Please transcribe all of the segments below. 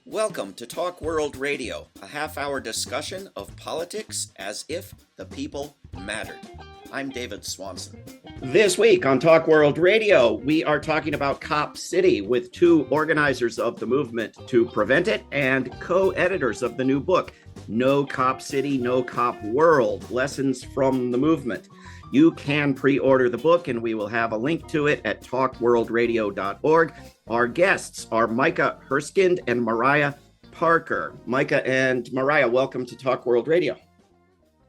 Welcome to Talk World Radio, a half-hour discussion of politics as if the people mattered. I'm David Swanson. This week on Talk World Radio, we are talking about Cop City with two organizers of the movement to prevent it and co-editors of the new book, No Cop City, No Cop World, Lessons from the Movement. You can pre-order the book, and we will have a link to it at talkworldradio.org. Our guests are Micah Herskind and Mariah Parker. Micah and Mariah, welcome to Talk World Radio.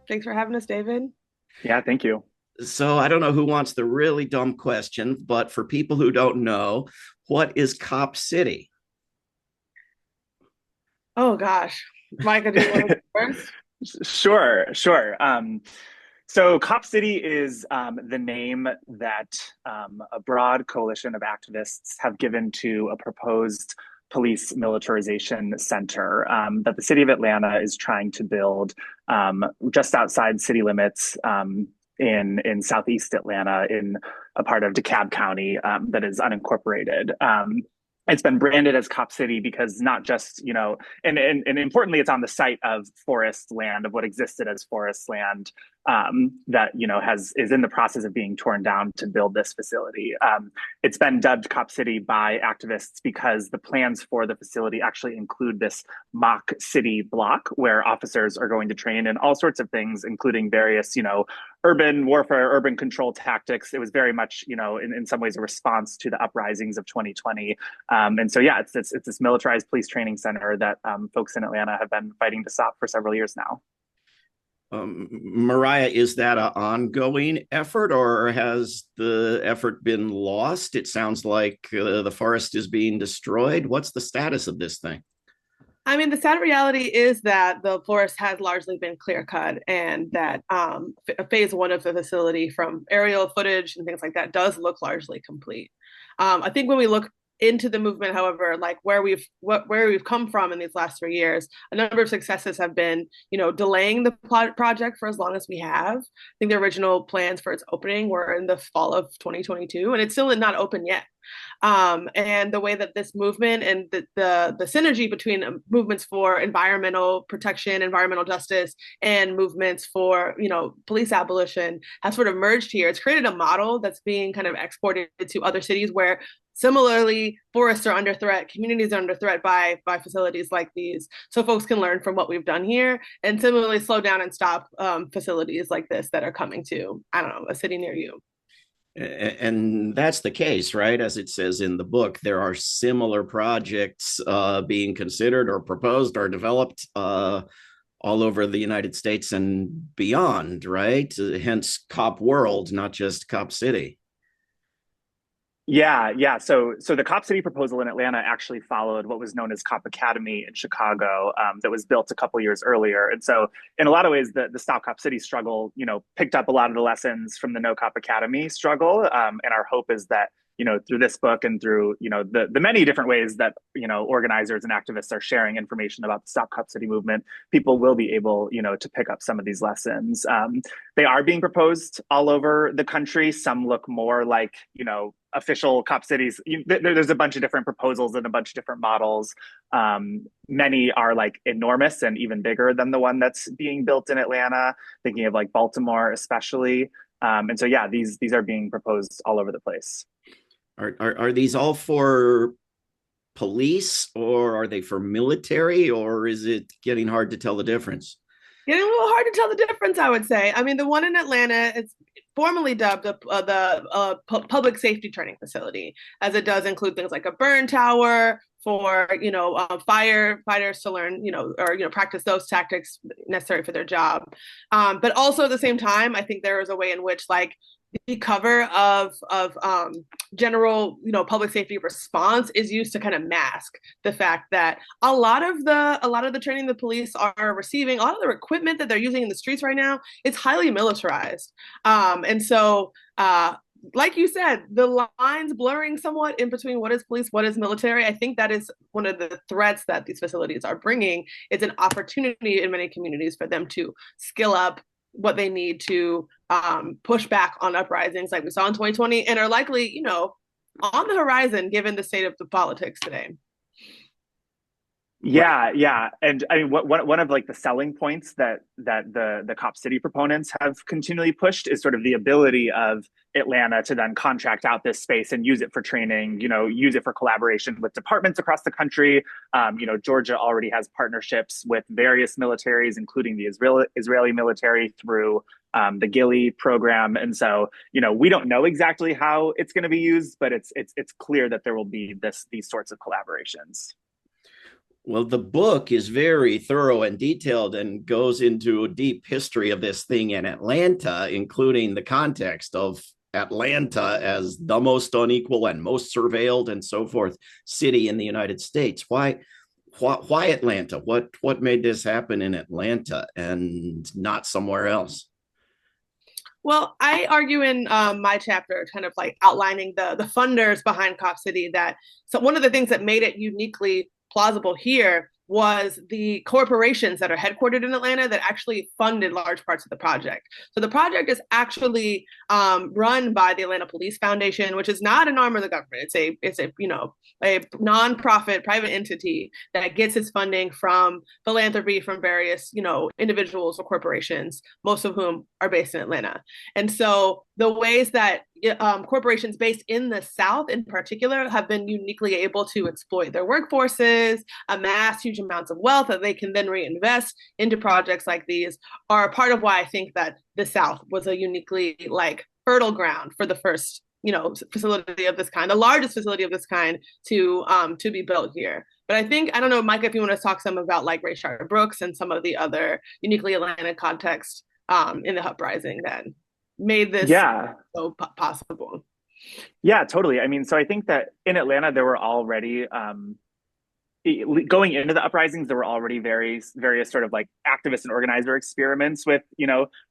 Thanks for having us, David. Yeah, thank you. So I don't know who wants the really dumb question, but for people who don't know, what is Cop City? Oh, gosh. Micah, do you want to go first? Sure. So Cop City is the name that a broad coalition of activists have given to a proposed police militarization center that the city of Atlanta is trying to build just outside city limits in Southeast Atlanta, in a part of DeKalb County that is unincorporated. It's been branded as Cop City because not just, and importantly, it's on the site of forest land, of what existed as forest land that, is in the process of being torn down to build this facility. It's been dubbed Cop City by activists because the plans for the facility actually include this mock city block where officers are going to train in all sorts of things, including various, urban warfare, urban control tactics. It was very much, in some ways a response to the uprisings of 2020. And so, yeah, it's this militarized police training center that folks in Atlanta have been fighting to stop for several years now. Mariah, is that an ongoing effort, or has the effort been lost? It sounds like the forest is being destroyed. What's the status of this thing? I mean, the sad reality is that the forest has largely been clear cut, and that phase one of the facility, from aerial footage and things like that, does look largely complete. I think when we look into the movement, however, like where we've come from in these last 3 years, a number of successes have been, delaying the project for as long as we have. I think the original plans for its opening were in the fall of 2022, and it's still not open yet. And the way that this movement and the synergy between movements for environmental protection, environmental justice, and movements for, police abolition has sort of merged here. It's created a model that's being kind of exported to other cities where similarly forests are under threat, communities are under threat by facilities like these. So folks can learn from what we've done here and similarly slow down and stop facilities like this that are coming to, a city near you. And that's the case, right? As it says in the book, there are similar projects being considered or proposed or developed all over the United States and beyond, right? Hence Cop World, not just Cop City. Yeah. So the Cop City proposal in Atlanta actually followed what was known as Cop Academy in Chicago that was built a couple years earlier. And so in a lot of ways, the Stop Cop City struggle, picked up a lot of the lessons from the No Cop Academy struggle. And our hope is that, through this book and through, the many different ways that, organizers and activists are sharing information about the Stop Cop City movement, people will be able, to pick up some of these lessons. They are being proposed all over the country. Some look more like, official cop cities. There's a bunch of different proposals and a bunch of different models. Many are like enormous and even bigger than the one that's being built in Atlanta, thinking of like Baltimore especially. And so, yeah, these are being proposed all over the place. Are these all for police, or are they for military, or is it getting hard to tell the difference? Getting a little hard to tell the difference, I would say. I mean, the one in Atlanta, it's formally dubbed the public safety training facility, as it does include things like a burn tower for, firefighters to learn, or practice those tactics necessary for their job. But also at the same time, I think there is a way in which, like, the cover of general, public safety response is used to kind of mask the fact that a lot of the training the police are receiving, a lot of the equipment that they're using in the streets right now, it's highly militarized. And so, like you said, the lines blurring somewhat in between what is police, what is military. I think that is one of the threats that these facilities are bringing. It's an opportunity in many communities for them to skill up what they need to push back on uprisings like we saw in 2020 and are likely, on the horizon given the state of the politics today. Yeah, and I mean, one of like the selling points that the Cop City proponents have continually pushed is sort of the ability of Atlanta to then contract out this space and use it for training, use it for collaboration with departments across the country. Georgia already has partnerships with various militaries, including the Israeli military through the Gilly program, and so we don't know exactly how it's going to be used, but it's clear that there will be these sorts of collaborations. Well, the book is very thorough and detailed and goes into a deep history of this thing in Atlanta, including the context of Atlanta as the most unequal and most surveilled and so forth city in the United States. Why Atlanta? What made this happen in Atlanta and not somewhere else? Well, I argue in my chapter, kind of like outlining the funders behind Cop City, that so one of the things that made it uniquely plausible here was the corporations that are headquartered in Atlanta that actually funded large parts of the project. So the project is actually run by the Atlanta Police Foundation, which is not an arm of the government. It's a nonprofit private entity that gets its funding from philanthropy from various individuals or corporations, most of whom are based in Atlanta. And so the ways that corporations based in the South in particular have been uniquely able to exploit their workforces, amass huge amounts of wealth that they can then reinvest into projects like these, are part of why I think that the South was a uniquely fertile ground for the first facility of this kind, the largest facility of this kind to be built here. But I think, I don't know, Micah, if you want to talk some about Rayshard Brooks and some of the other uniquely Atlanta context in the uprising that made this so possible. Yeah, totally. I mean, so I think that in Atlanta, there were already, going into the uprisings, there were already various sort of activist and organizer experiments with,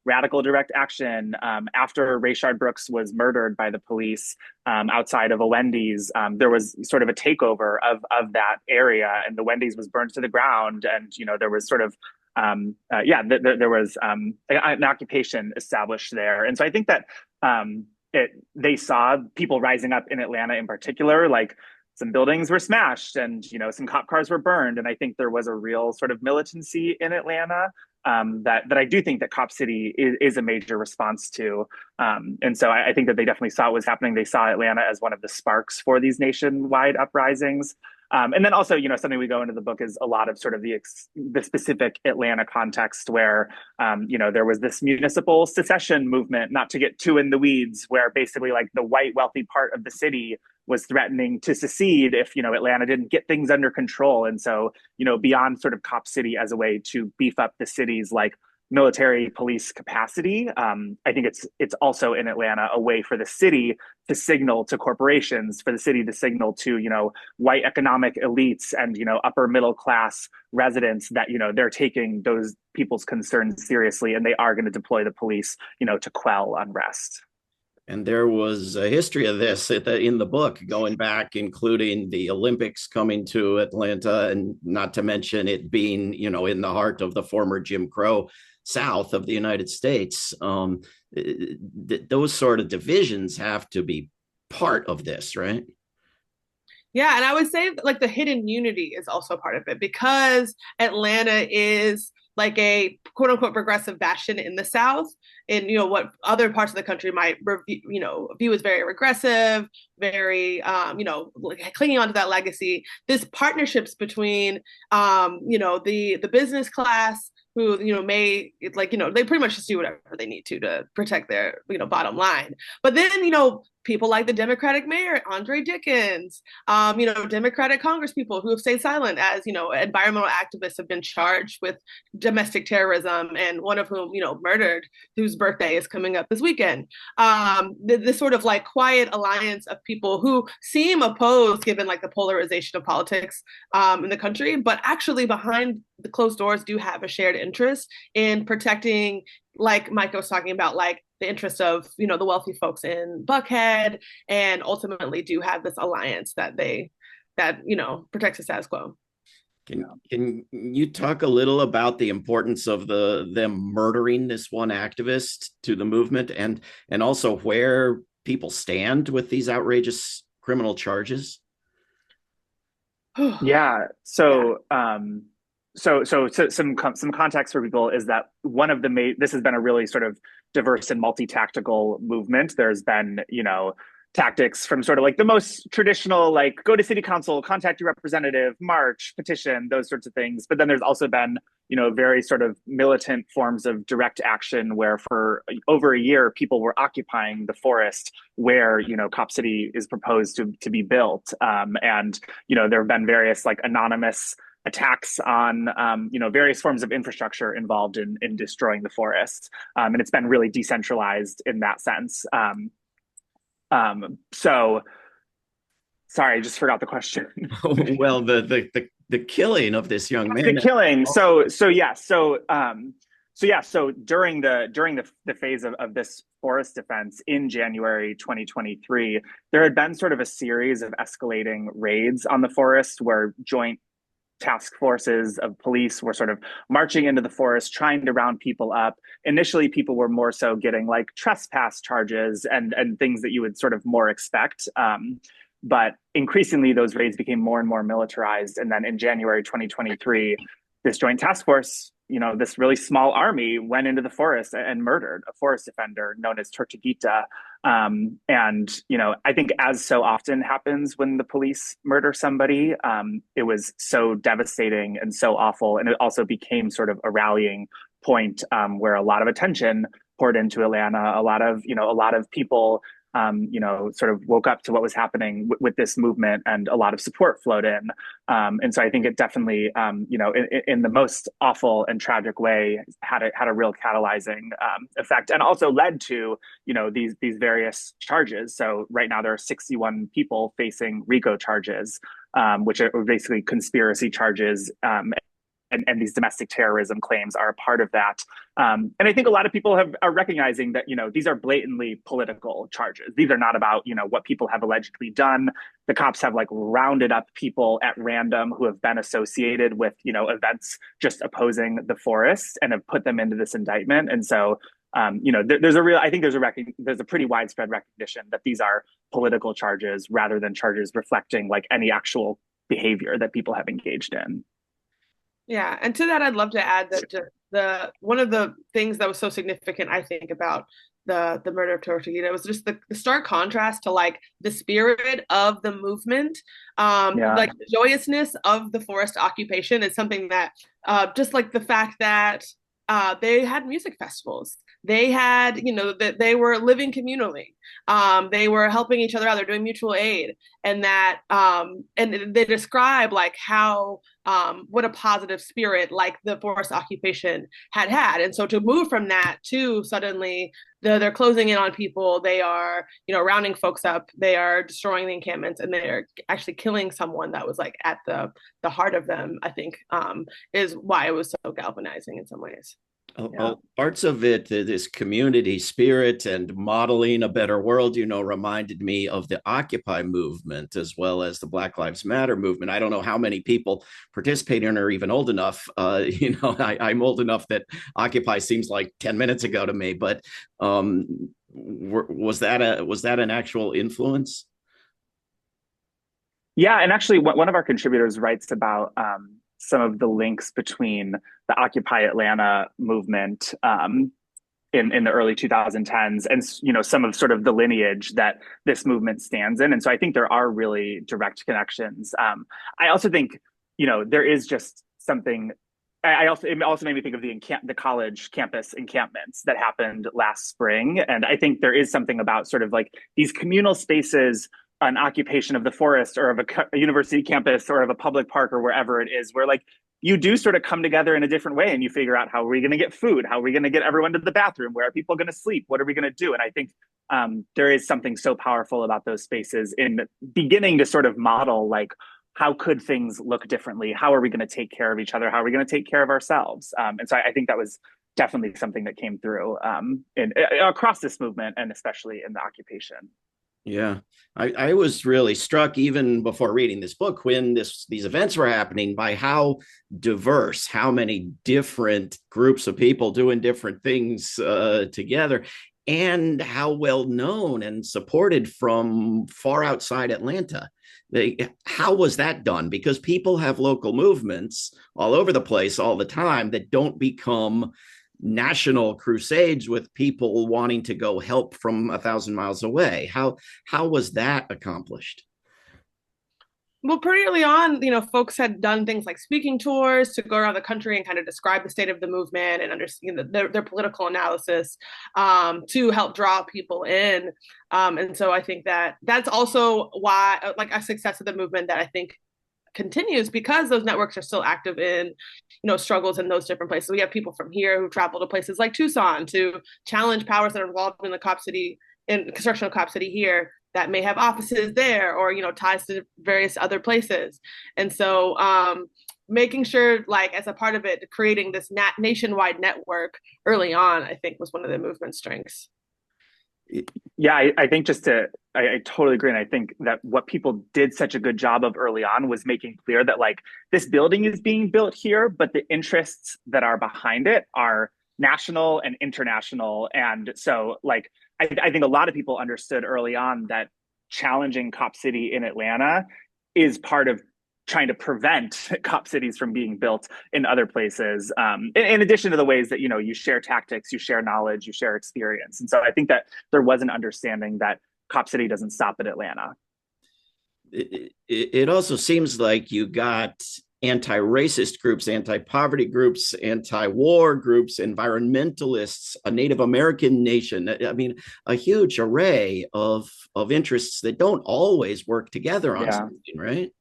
radical direct action. After Rayshard Brooks was murdered by the police outside of a Wendy's, there was sort of a takeover of that area, and the Wendy's was burned to the ground. And, there was sort of there was an occupation established there. And so I think that they saw people rising up in Atlanta in particular, some buildings were smashed and, some cop cars were burned. And I think there was a real sort of militancy in Atlanta that I do think that Cop City is a major response to. And so I think that they definitely saw what was happening. They saw Atlanta as one of the sparks for these nationwide uprisings. And then also, something we go into the book is a lot of sort of the specific Atlanta context where, there was this municipal secession movement, not to get too in the weeds, where basically the white wealthy part of the city was threatening to secede if, Atlanta didn't get things under control. And so, beyond sort of Cop City as a way to beef up the city's military police capacity, I think it's also in Atlanta a way for the city to signal to corporations, for the city to signal to white economic elites and upper middle class residents that they're taking those people's concerns seriously, and they are going to deploy the police to quell unrest. And there was a history of this in the book, going back, including the Olympics coming to Atlanta, and not to mention it being, in the heart of the former Jim Crow South of the United States. Those sort of divisions have to be part of this, right? Yeah, and I would say the hidden unity is also part of it, because Atlanta is a quote unquote progressive bastion in the South, in what other parts of the country might view as very regressive, very clinging onto that legacy. This partnerships between the business class, who may they pretty much just do whatever they need to protect their bottom line. But then people like the Democratic mayor Andre Dickens, Democratic congresspeople who have stayed silent as environmental activists have been charged with domestic terrorism, and one of whom murdered, whose birthday is coming up this weekend. This sort of quiet alliance of people who seem opposed, given the polarization of politics in the country, but actually behind the closed doors do have a shared interest in protecting, like Micah was talking about, the interest of the wealthy folks in Buckhead, and ultimately do have this alliance that protects the status quo. Can you talk a little about the importance of them murdering this one activist to the movement, and also where people stand with these outrageous criminal charges? Yeah. Yeah. So some context for people is that one of the main, this has been a really sort of diverse and multi-tactical movement. There's been, tactics from sort of like the most traditional, like go to city council, contact your representative, march, petition, those sorts of things. But then there's also been, very sort of militant forms of direct action where for over a year, people were occupying the forest where, Cop City is proposed to be built. And, there have been various like anonymous attacks on various forms of infrastructure involved in destroying the forest, and it's been really decentralized in that sense. So sorry, I just forgot the question. Well, the killing of this young man. The killing. So during the phase of this forest defense in January 2023, there had been sort of a series of escalating raids on the forest where joint task forces of police were sort of marching into the forest, trying to round people up. Initially, people were more so getting like trespass charges and things that you would sort of more expect. But increasingly, those raids became more and more militarized. And then in January 2023, this joint task force, this really small army went into the forest and murdered a forest defender known as Tortuguita. I think as so often happens when the police murder somebody, it was so devastating and so awful. And it also became sort of a rallying point where a lot of attention poured into Atlanta. A lot of people sort of woke up to what was happening with this movement, and a lot of support flowed in. And so I think it definitely, in the most awful and tragic way, had a real catalyzing effect, and also led to, these various charges. So right now there are 61 people facing RICO charges, which are basically conspiracy charges. And these domestic terrorism claims are a part of that. And I think a lot of people are recognizing that, these are blatantly political charges. These are not about, what people have allegedly done. The cops have like rounded up people at random who have been associated with, events just opposing the forest and have put them into this indictment. And so, there's a pretty widespread recognition that these are political charges rather than charges reflecting like any actual behavior that people have engaged in. Yeah, and to that, I'd love to add that the one of the things that was so significant, I think, about the murder of Tortuguita was just the stark contrast to like the spirit of the movement, like the joyousness of the forest occupation is something that just like the fact that they had music festivals. They had, that they were living communally. They were helping each other out. They're doing mutual aid, and that, and they describe like how, what a positive spirit like the forest occupation had. And so to move from that to suddenly they're closing in on people. They are, rounding folks up. They are destroying the encampments, and they're actually killing someone that was like at the heart of them. I think is why it was so galvanizing in some ways. Parts of it, this community spirit and modeling a better world, reminded me of the Occupy movement as well as the Black Lives Matter movement. I don't know how many people participate in are even old enough. I'm old enough that Occupy seems like 10 minutes ago to me, but was that an actual influence? Yeah, and actually, one of our contributors writes about some of the links between the Occupy Atlanta movement in the early 2010s and some of sort of the lineage that this movement stands in. And so I think there are really direct connections. I also think there is just something. It also made me think of the college campus encampments that happened last spring, and I think there is something about sort of like these communal spaces, an occupation of the forest or of a university campus or of a public park or wherever it is, where like you do sort of come together in a different way and you figure out how are we going to get food? How are we going to get everyone to the bathroom? Where are people going to sleep? What are we going to do? And I think there is something so powerful about those spaces in beginning to sort of model like, how could things look differently? How are we going to take care of each other? How are we going to take care of ourselves? And so I think that was definitely something that came through across this movement and especially in the occupation. Yeah, I was really struck even before reading this book when these events were happening by how diverse, how many different groups of people doing different things together, and how well known and supported from far outside Atlanta. How was that done? Because people have local movements all over the place all the time that don't become national crusades with people wanting to go help from 1,000 miles away. How was that accomplished? Well, pretty early on, folks had done things like speaking tours to go around the country and kind of describe the state of the movement and understand their political analysis, to help draw people in. And so I think that that's also why, like, a success of the movement that I think continues, because those networks are still active in, struggles in those different places. We have people from here who travel to places like Tucson to challenge powers that are involved in the Cop City, in construction of Cop City here, that may have offices there, or ties to various other places. And so making sure, like, as a part of it, creating this nationwide network early on, I think, was one of the movement's strengths. Yeah, I think I totally agree. And I think that what people did such a good job of early on was making clear that, like, this building is being built here, but the interests that are behind it are national and international. And so, like, I think a lot of people understood early on that challenging Cop City in Atlanta is part of trying to prevent cop cities from being built in other places. In addition to the ways that, you share tactics, you share knowledge, you share experience. And so I think that there was an understanding that Cop City doesn't stop at Atlanta. It also seems like you got anti-racist groups, anti-poverty groups, anti-war groups, environmentalists, a Native American nation. I mean, a huge array of interests that don't always work together on something, right?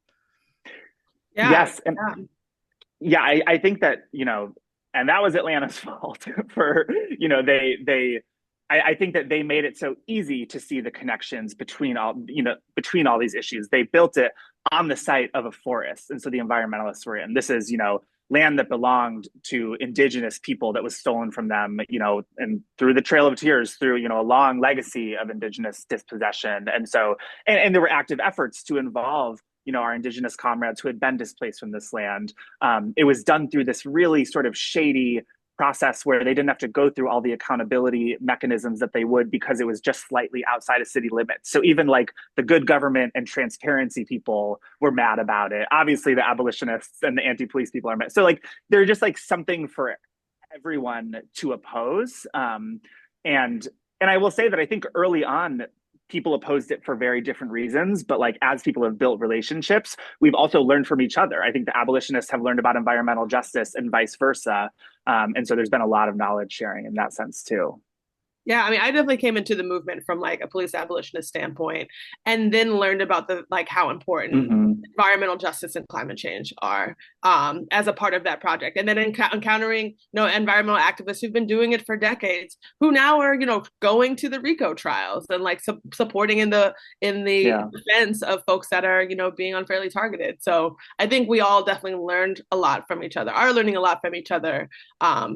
Yeah. Yes. And yeah, I think that, and that was Atlanta's fault for, I think that they made it so easy to see the connections between all these issues. They built it on the site of a forest. And so the environmentalists were in. This is, land that belonged to indigenous people that was stolen from them, and through the Trail of Tears, through, a long legacy of indigenous dispossession. And so, and there were active efforts to involve, our indigenous comrades who had been displaced from this land. It was done through this really sort of shady process where they didn't have to go through all the accountability mechanisms that they would, because it was just slightly outside of city limits. So even, like, the good government and transparency people were mad about it. Obviously the abolitionists and the anti-police people are mad. So, like, they're just, like, something for everyone to oppose. And I will say that I think early on, people opposed it for very different reasons. But, like, as people have built relationships, we've also learned from each other. I think the abolitionists have learned about environmental justice and vice versa. And so there's been a lot of knowledge sharing in that sense too. Yeah, I mean, I definitely came into the movement from, like, a police abolitionist standpoint, and then learned about how important environmental justice and climate change are, as a part of that project. And then encountering, environmental activists who've been doing it for decades, who now are, going to the RICO trials and, like, supporting in the defense of folks that are, being unfairly targeted. So I think we all definitely learned a lot from each other, are learning a lot from each other,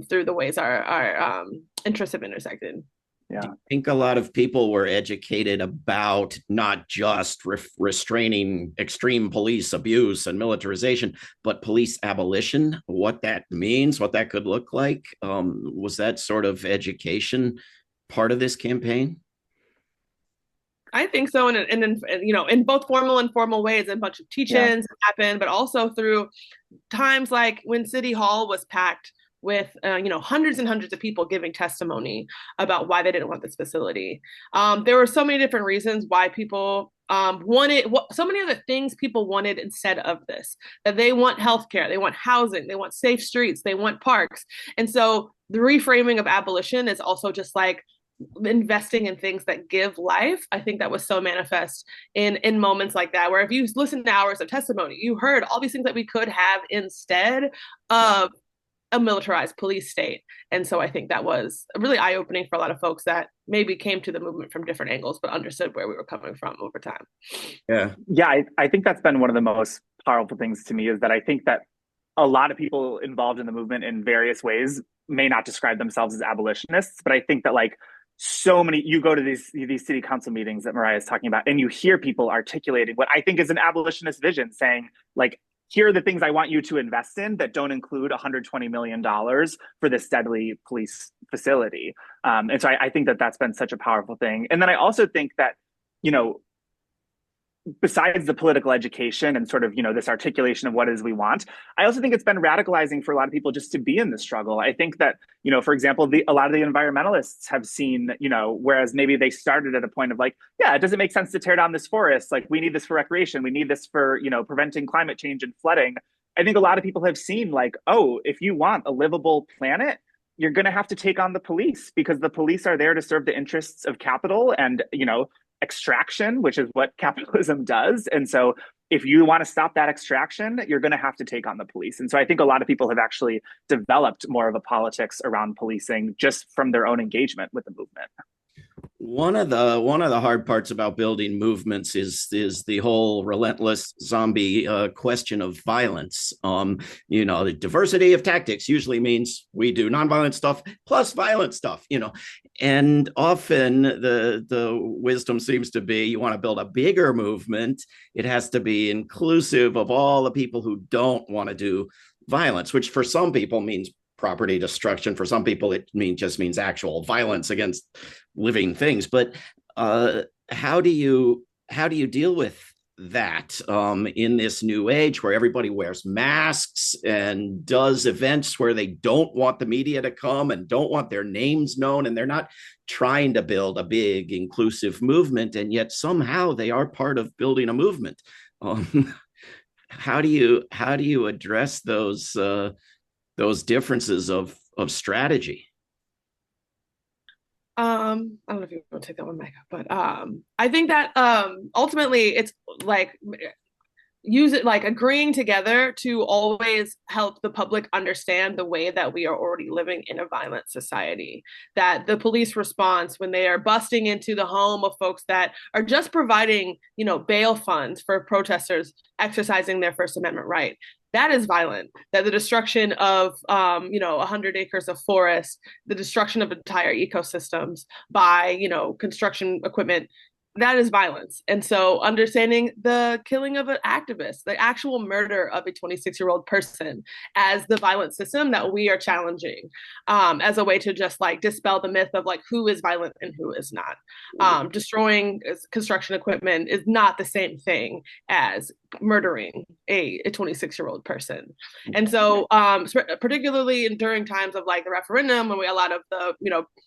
through the ways our interests have intersected. Yeah. I think a lot of people were educated about not just restraining extreme police abuse and militarization, but police abolition, what that means, what that could look like. Was that sort of education part of this campaign? I think so, and in both formal and informal ways, a bunch of teach-ins happened, but also through times like when City Hall was packed with hundreds and hundreds of people giving testimony about why they didn't want this facility. There were so many different reasons why people wanted so many other things people wanted instead of this. That they want healthcare, they want housing, they want safe streets, they want parks. And so the reframing of abolition is also just, like, investing in things that give life. I think that was so manifest in moments like that, where if you listen to hours of testimony, you heard all these things that we could have instead of a militarized police state. And so I think that was really eye-opening for a lot of folks that maybe came to the movement from different angles, but understood where we were coming from over time. Yeah, I think that's been one of the most powerful things to me, is that I think that a lot of people involved in the movement in various ways may not describe themselves as abolitionists, but I think that, like, so many, you go to these city council meetings that Mariah is talking about, and you hear people articulating what I think is an abolitionist vision, saying, like, here are the things I want you to invest in that don't include $120 million for this deadly police facility. And so I think that that's been such a powerful thing. And then I also think that, besides the political education and sort of, this articulation of what it is we want, I also think it's been radicalizing for a lot of people just to be in the struggle. I think that, for example, a lot of the environmentalists have seen, whereas maybe they started at a point of like, yeah, it doesn't make sense to tear down this forest. Like, we need this for recreation. We need this for, preventing climate change and flooding. I think a lot of people have seen like, oh, if you want a livable planet, you're going to have to take on the police, because the police are there to serve the interests of capital and, extraction, which is what capitalism does. And so if you want to stop that extraction, you're going to have to take on the police. And so I think a lot of people have actually developed more of a politics around policing just from their own engagement with the movement. One of the hard parts about building movements is the whole relentless zombie question of violence. The diversity of tactics usually means we do nonviolent stuff plus violent stuff. And often the wisdom seems to be, you want to build a bigger movement, it has to be inclusive of all the people who don't want to do violence, which for some people means property destruction. For some people, it just means actual violence against living things. But how do you deal with that in this new age where everybody wears masks and does events where they don't want the media to come and don't want their names known, and they're not trying to build a big inclusive movement, and yet somehow they are part of building a movement? How do you address those differences of strategy? I don't know if you want to take that one, Micah, but I think that ultimately it's like use it like agreeing together to always help the public understand the way that we are already living in a violent society. That the police response when they are busting into the home of folks that are just providing, bail funds for protesters exercising their First Amendment right, that is violent. That the destruction of 100 acres of forest, the destruction of entire ecosystems by construction equipment, that is violence. And so understanding the killing of an activist, the actual murder of a 26-year-old person as the violent system that we are challenging, as a way to just like dispel the myth of like who is violent and who is not. Destroying construction equipment is not the same thing as murdering a 26-year-old person. And so particularly during times of like the referendum, when a lot of the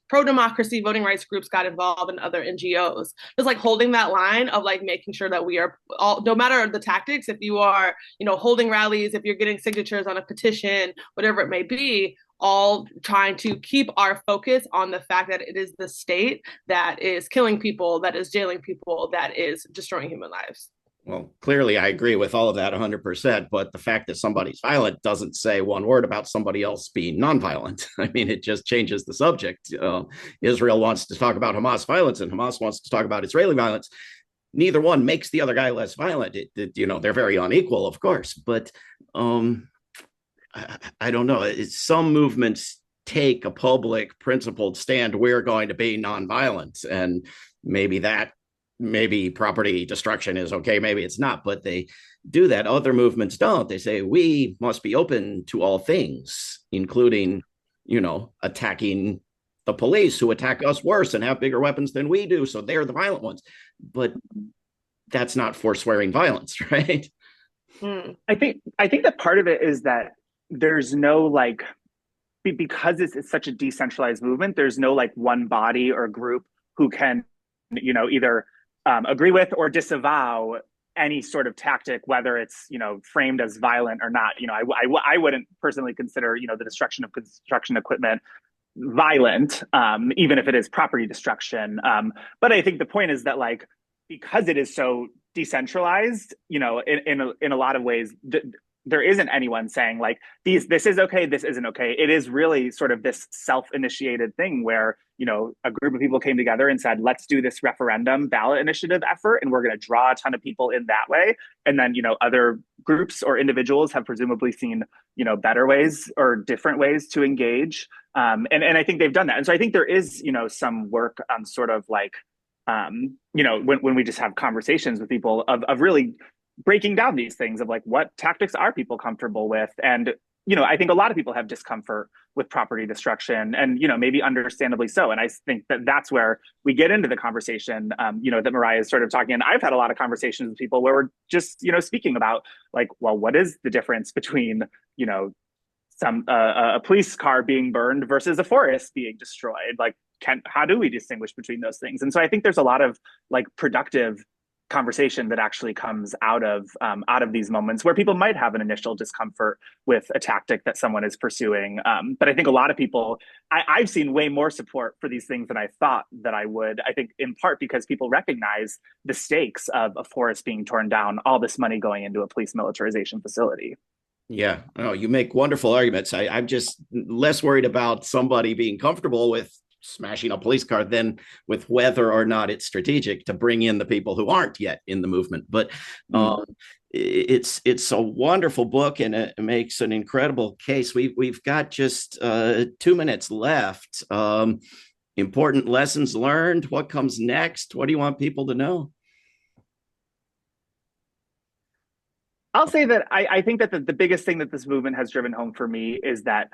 pro-democracy voting rights groups got involved and other NGOs, just like holding that line of like making sure that we are all, no matter the tactics, if you are holding rallies, if you're getting signatures on a petition, whatever it may be, all trying to keep our focus on the fact that it is the state that is killing people, that is jailing people, that is destroying human lives. Well, clearly I agree with all of that 100%, but the fact that somebody's violent doesn't say one word about somebody else being nonviolent. I mean, it just changes the subject. Israel wants to talk about Hamas violence and Hamas wants to talk about Israeli violence. Neither one makes the other guy less violent. They're very unequal, of course, but I don't know. Some movements take a public principled stand. We're going to be nonviolent, and maybe property destruction is okay, maybe it's not, but they do that. Other movements don't. They say we must be open to all things, including, attacking the police who attack us worse and have bigger weapons than we do. So they're the violent ones. But that's not forswearing violence, right? I think that part of it is that there's no like, because it's such a decentralized movement, there's no like one body or group who can, either agree with or disavow any sort of tactic, whether it's framed as violent or not. I wouldn't personally consider the destruction of construction equipment violent, even if it is property destruction. But I think the point is that like, because it is so decentralized, in a lot of ways, there isn't anyone saying like this is okay, this isn't okay. It is really sort of this self-initiated thing where a group of people came together and said, let's do this referendum ballot initiative effort, and we're going to draw a ton of people in that way. And then other groups or individuals have presumably seen better ways or different ways to engage, and I think they've done that. And so I think there is some work on sort of like when we just have conversations with people of really breaking down these things of like what tactics are people comfortable with. And I think a lot of people have discomfort with property destruction, and maybe understandably so. And I think that that's where we get into the conversation, that Mariah is sort of talking. And I've had a lot of conversations with people where we're just speaking about, like, well, what is the difference between some a police car being burned versus a forest being destroyed? Like, how do we distinguish between those things? And so I think there's a lot of like productive conversation that actually comes out of these moments where people might have an initial discomfort with a tactic that someone is pursuing. But I think a lot of people, I've seen way more support for these things than I thought that I would. I think in part because people recognize the stakes of a forest being torn down, all this money going into a police militarization facility. Yeah, oh, you make wonderful arguments. I'm just less worried about somebody being comfortable with smashing a police car than with whether or not it's strategic to bring in the people who aren't yet in the movement. But it's a wonderful book, and it makes an incredible case. We've got just 2 minutes left. Important lessons learned. What comes next? What do you want people to know? I'll say that I think that the biggest thing that this movement has driven home for me is that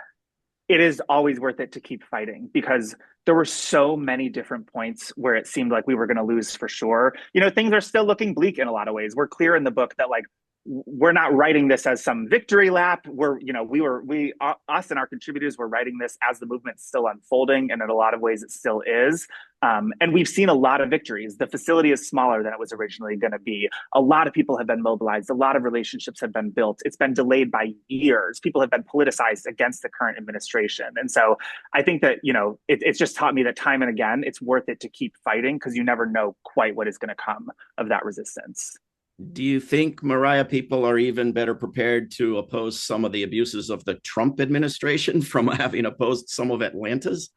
it is always worth it to keep fighting, because there were so many different points where it seemed like we were going to lose for sure. Things are still looking bleak in a lot of ways. We're clear in the book that, like, we're not writing this as some victory lap. Us and our contributors were writing this as the movement's still unfolding, and in a lot of ways it still is. And we've seen a lot of victories. The facility is smaller than it was originally going to be. A lot of people have been mobilized. A lot of relationships have been built. It's been delayed by years. People have been politicized against the current administration. And so I think that, it's just taught me that time and again, it's worth it to keep fighting, because you never know quite what is going to come of that resistance. Do you think, Mariah, people are even better prepared to oppose some of the abuses of the Trump administration from having opposed some of Atlanta's?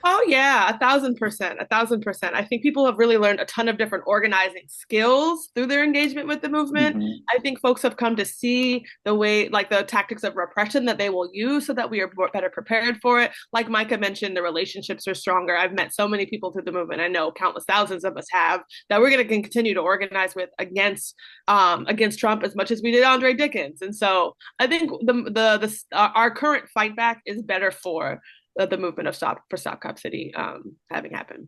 Oh yeah, 1,000%, 1,000%. I think people have really learned a ton of different organizing skills through their engagement with the movement. Mm-hmm. I think folks have come to see the way, like the tactics of repression that they will use so that we are better prepared for it. Like Micah mentioned, the relationships are stronger. I've met so many people through the movement. I know countless thousands of us have, that we're going to continue to organize with against Trump as much as we did Andre Dickens. And so I think our current fight back is better for the movement of Stop Cop City having happened.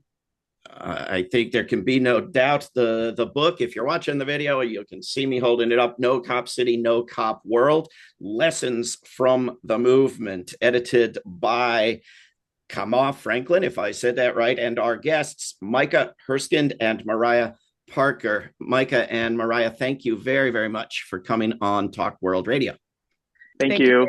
I think there can be no doubt the book, if you're watching the video, you can see me holding it up, No Cop City, No Cop World, Lessons from the Movement, edited by Kama Franklin, if I said that right, and our guests, Micah Herskind and Mariah Parker. Micah and Mariah, thank you very, very much for coming on Talk World Radio. Thank you.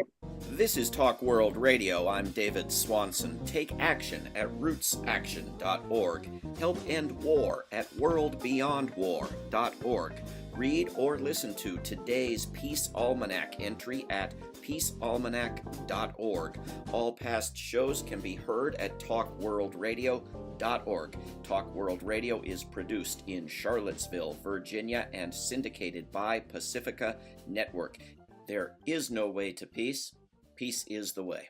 This is Talk World Radio. I'm David Swanson. Take action at rootsaction.org. Help end war at worldbeyondwar.org. Read or listen to today's Peace Almanac entry at peacealmanac.org. All past shows can be heard at talkworldradio.org. Talk World Radio is produced in Charlottesville, Virginia, and syndicated by Pacifica Network. There is no way to peace. Peace is the way.